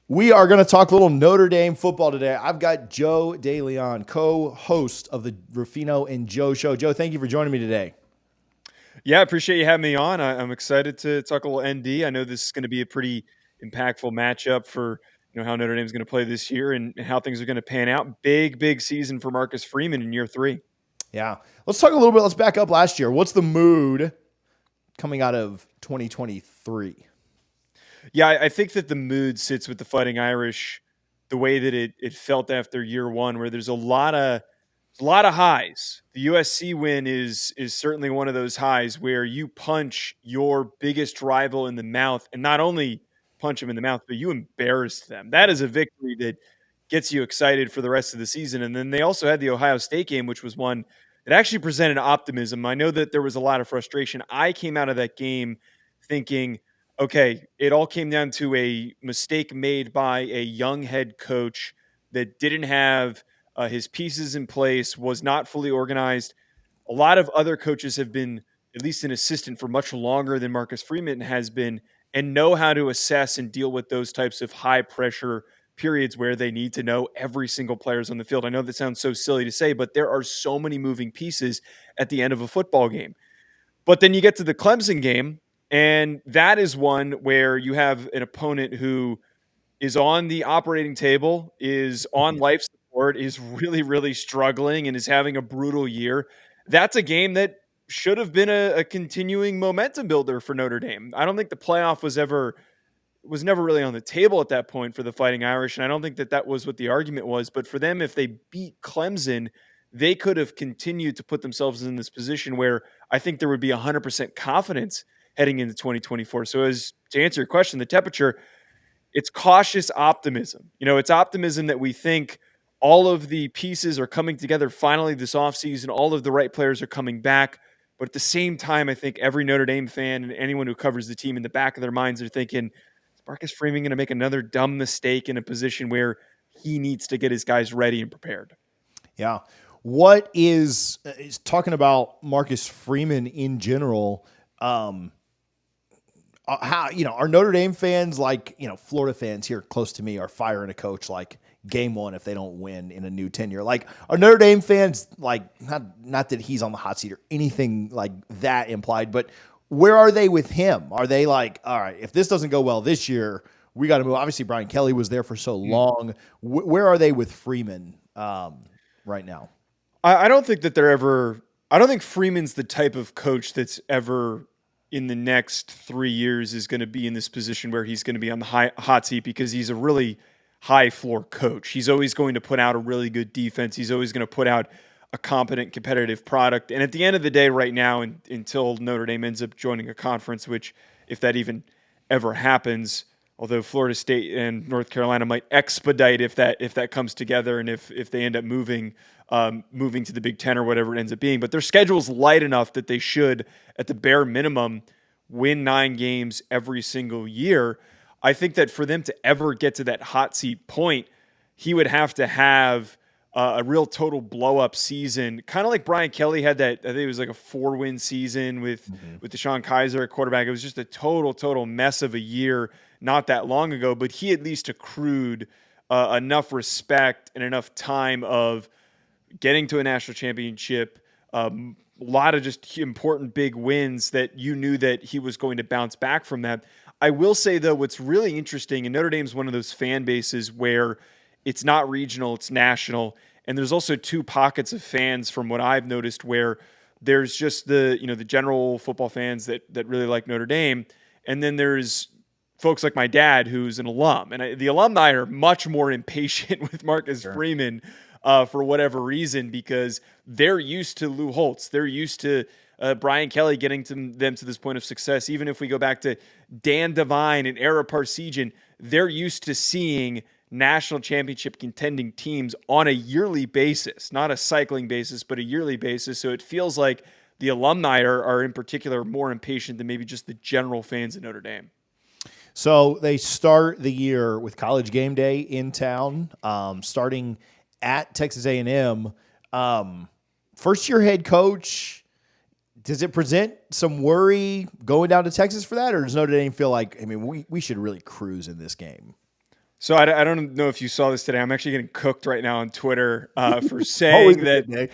We are going to talk a little Notre Dame football today. I've got Joe DeLeon, co-host of the Ruffino and Joe Show. Joe, thank you for joining me today. Yeah, I appreciate you having me on. I'm excited to talk a little ND. I know this is going to be a pretty impactful matchup for how Notre Dame is going to play this year and how things are going to pan out. Big season for Marcus Freeman in year 3. Yeah. Let's talk a little bit. Let's back up last year. What's the mood coming out of 2023? Yeah, I think that the mood sits with the Fighting Irish the way that it felt after year 1, where there's a lot of highs. The USC win is certainly one of those highs where you punch your biggest rival in the mouth, and not only punch them in the mouth, but you embarrass them. That is a victory that gets you excited for the rest of the season. And then they also had the Ohio State game, which was one that actually presented optimism. I know that there was a lot of frustration. I came out of that game thinking, okay, it all came down to a mistake made by a young head coach that didn't have his pieces in place, was not fully organized. A lot of other coaches have been at least an assistant for much longer than Marcus Freeman has been, and know how to assess and deal with those types of high pressure periods where they need to know every single player's on the field. I know that sounds so silly to say, but there are so many moving pieces at the end of a football game. But then you get to the Clemson game, and that is one where you have an opponent who is on the operating table, is on life support, is really struggling, and is having a brutal year. That's a game that should have been a continuing momentum builder for Notre Dame. I don't think the playoff was never really on the table at that point for the Fighting Irish, and I don't think that was what the argument was. But for them, if they beat Clemson, they could have continued to put themselves in this position where I think there would be 100% confidence heading into 2024. So, as to answer your question, the temperature, it's cautious optimism. It's optimism that we think all of the pieces are coming together finally this offseason. All of the right players are coming back. But at the same time, I think every Notre Dame fan and anyone who covers the team in the back of their minds are thinking, is Marcus Freeman going to make another dumb mistake in a position where he needs to get his guys ready and prepared? Yeah. What is talking about Marcus Freeman in general? How are Notre Dame fans, like Florida fans here close to me, are firing a coach like game one if they don't win in a new tenure? Like, are Notre Dame fans, like, not that he's on the hot seat or anything like that implied, but where are they with him? Are they like, all right, if this doesn't go well this year, we got to move? Obviously, Brian Kelly was there for so long. Where are they with Freeman right now? I don't think that I don't think Freeman's the type of coach that's ever in the next 3 years is going to be in this position where he's going to be on the hot seat, because he's a really high floor coach. He's always going to put out a really good defense. He's always going to put out a competent, competitive product. And at the end of the day, right now, until Notre Dame ends up joining a conference, which, if that even ever happens, although Florida State and North Carolina might expedite if that comes together, and if they end up moving to the BIG10 or whatever it ends up being. But their schedule's light enough that they should, at the bare minimum, win 9 games every single year. I think that for them to ever get to that hot seat point, he would have to have a real total blow-up season, kind of like Brian Kelly had that. I think it was like a 4-win season with Deshaun Kaiser at quarterback. It was just a total mess of a year not that long ago, but he at least accrued enough respect and enough time of getting to a national championship, a lot of just important big wins that you knew that he was going to bounce back from that. I will say, though, what's really interesting, and Notre Dame's one of those fan bases where it's not regional, it's national. And there's also 2 pockets of fans, from what I've noticed, where there's just the general football fans that really like Notre Dame. And then there's folks like my dad, who's an alum. And the alumni are much more impatient with Marcus Freeman for whatever reason, because they're used to Lou Holtz. They're used to Brian Kelly getting them to this point of success. Even if we go back to Dan Devine and Ara Parsegian, they're used to seeing national championship contending teams on a yearly basis, not a cycling basis, but a yearly basis. So it feels like the alumni are in particular more impatient than maybe just the general fans of Notre Dame. So they start the year with College Game Day in town, starting at Texas A&M. First-year head coach, does it present some worry going down to Texas for that, or does Notre Dame feel like, we should really cruise in this game? So I don't know if you saw this today. I'm actually getting cooked right now on Twitter for Always saying a that good day.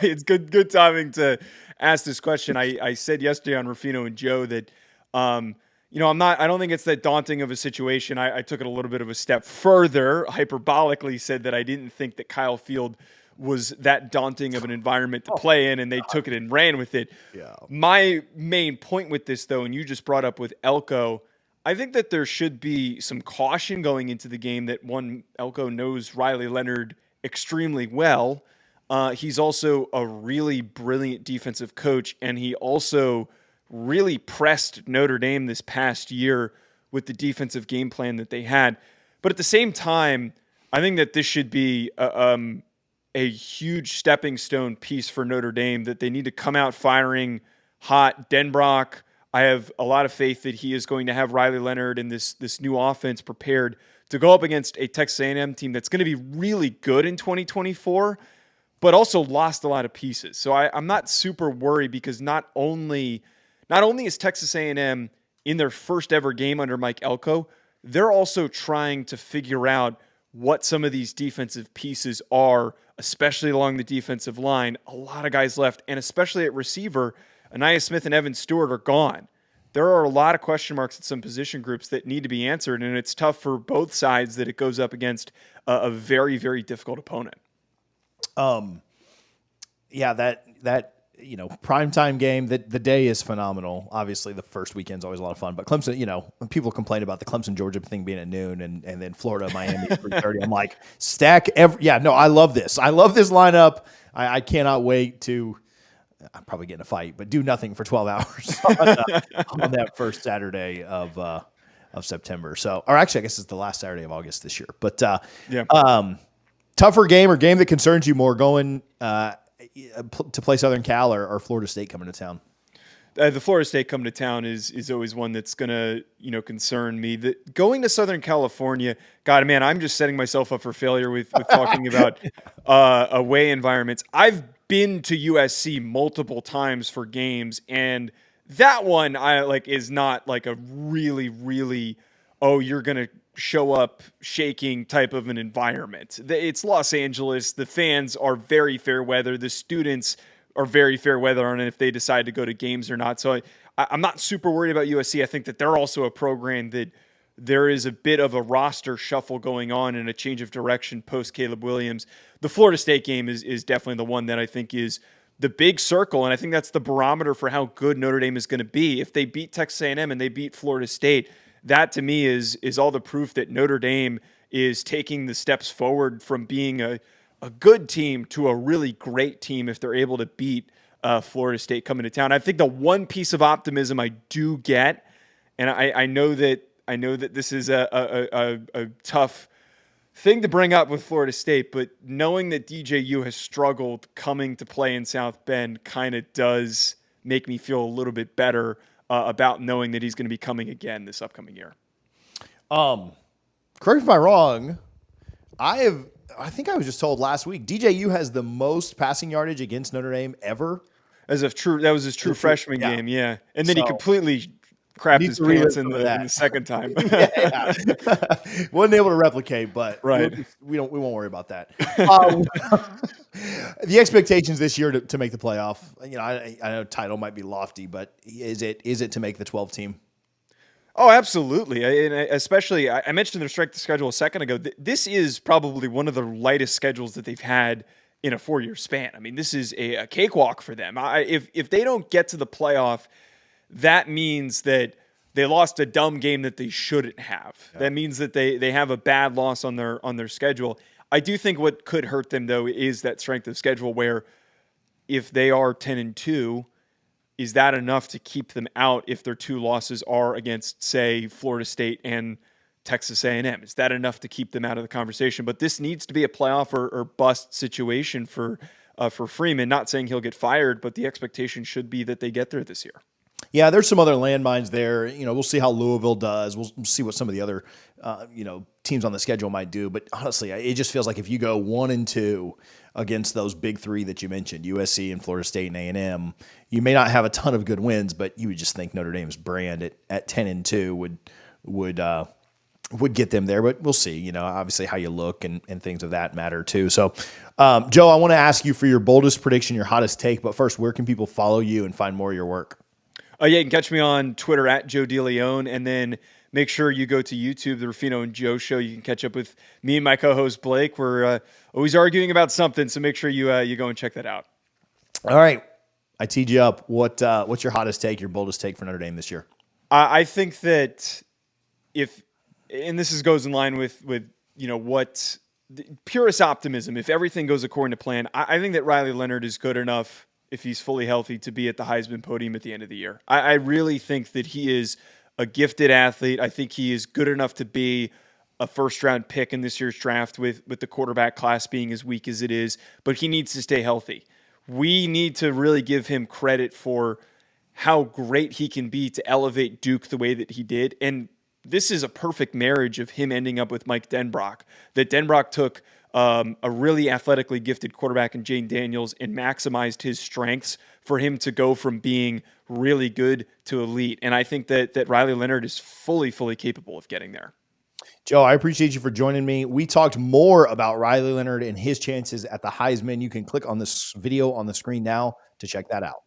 it's good timing to ask this question. I said yesterday on Rufino and Joe that I don't think it's that daunting of a situation. I took it a little bit of a step further, hyperbolically said that I didn't think that Kyle Field was that daunting of an environment to play in, and they took it and ran with it. Yeah. My main point with this, though, and you just brought up with Elko, I think that there should be some caution going into the game that Elko knows Riley Leonard extremely well. He's also a really brilliant defensive coach, and he also really pressed Notre Dame this past year with the defensive game plan that they had. But at the same time, I think that this should be a huge stepping stone piece for Notre Dame, that they need to come out firing hot. Denbrock, I have a lot of faith that he is going to have Riley Leonard and this new offense prepared to go up against a Texas A&M team that's going to be really good in 2024, but also lost a lot of pieces. So I'm not super worried, because not only is Texas A&M in their first ever game under Mike Elko, they're also trying to figure out what some of these defensive pieces are, especially along the defensive line. A lot of guys left, and especially at receiver, Anaya Smith and Evan Stewart are gone. There are a lot of question marks at some position groups that need to be answered, and it's tough for both sides that it goes up against a very, very difficult opponent. Yeah, that primetime game, the day is phenomenal. Obviously, the first weekend's always a lot of fun. But Clemson, when people complain about the Clemson Georgia thing being at noon and then Florida Miami at 3:30, I'm like, I love this. I love this lineup. I cannot wait to. I'm probably getting a fight, but do nothing for 12 hours on that first Saturday of September. So, or actually, I guess it's the last Saturday of August this year. But tougher game or game that concerns you more going to play Southern Cal or Florida State coming to town? The Florida State coming to town is always one that's going to concern me. Going to Southern California, God, man, I'm just setting myself up for failure with talking about away environments. I've been to USC multiple times for games, and that one is not like a really, really, you're going to show up shaking type of an environment. It's Los Angeles. The fans are very fair weather. The students are very fair weather on it if they decide to go to games or not. So I'm not super worried about USC. I think that they're also a program that there is a bit of a roster shuffle going on and a change of direction post Caleb Williams. The Florida State game is definitely the one that I think is the big circle, and I think that's the barometer for how good Notre Dame is going to be. If they beat Texas A&M and they beat Florida State, that to me is all the proof that Notre Dame is taking the steps forward from being a good team to a really great team if they're able to beat Florida State coming to town. I think the one piece of optimism I do get, and I know that this is a tough thing to bring up with Florida State, but knowing that DJU has struggled coming to play in South Bend kind of does make me feel a little bit better about knowing that he's going to be coming again this upcoming year. Correct me if I'm wrong. I think I was just told last week DJU has the most passing yardage against Notre Dame ever. That was his true freshman game, yeah. And then he completely crapped his pants in the second time. Wasn't able to replicate, but right. We won't worry about that. The expectations this year to make the playoff, I know title might be lofty, but is it to make the 12 team? Oh, absolutely. And especially, I mentioned their strength of schedule a second ago. This is probably one of the lightest schedules that they've had in a 4-year span. I mean, this is a cakewalk for them. If they don't get to the playoff, that means that they lost a dumb game that they shouldn't have. Yeah. That means that they have a bad loss on their schedule. I do think what could hurt them, though, is that strength of schedule where if they are 10-2, is that enough to keep them out if their two losses are against, say, Florida State and Texas A&M? Is that enough to keep them out of the conversation? But this needs to be a playoff or bust situation for Freeman. Not saying he'll get fired, but the expectation should be that they get there this year. Yeah, there's some other landmines there. We'll see how Louisville does. We'll see what some of the other, teams on the schedule might do. But honestly, it just feels like if you go 1-2 against those big three that you mentioned, USC and Florida State and A&M, you may not have a ton of good wins, but you would just think Notre Dame's brand at 10-2 would would get them there, but we'll see. You know, obviously how you look and things of that matter too. So, Joe, I want to ask you for your boldest prediction, your hottest take. But first, where can people follow you and find more of your work? Yeah, you can catch me on Twitter at Joe DeLeon, and then make sure you go to YouTube, the Rufino and Joe Show. You can catch up with me and my co-host Blake. We're always arguing about something, so make sure you go and check that out. All right, I teed you up. What's your hottest take, your boldest take for Notre Dame this year? I think that and this goes in line with what purest optimism. If everything goes according to plan, I think that Riley Leonard is good enough, if he's fully healthy, to be at the Heisman podium at the end of the year. I really think that he is a gifted athlete. I think he is good enough to be a first-round pick in this year's draft with the quarterback class being as weak as it is, but he needs to stay healthy. We need to really give him credit for how great he can be to elevate Duke the way that he did. And this is a perfect marriage of him ending up with Mike Denbrock, that Denbrock took a really athletically gifted quarterback in Jane Daniels and maximized his strengths for him to go from being really good to elite. And I think that Riley Leonard is fully capable of getting there. Joe, I appreciate you for joining me. We talked more about Riley Leonard and his chances at the Heisman. You can click on this video on the screen now to check that out.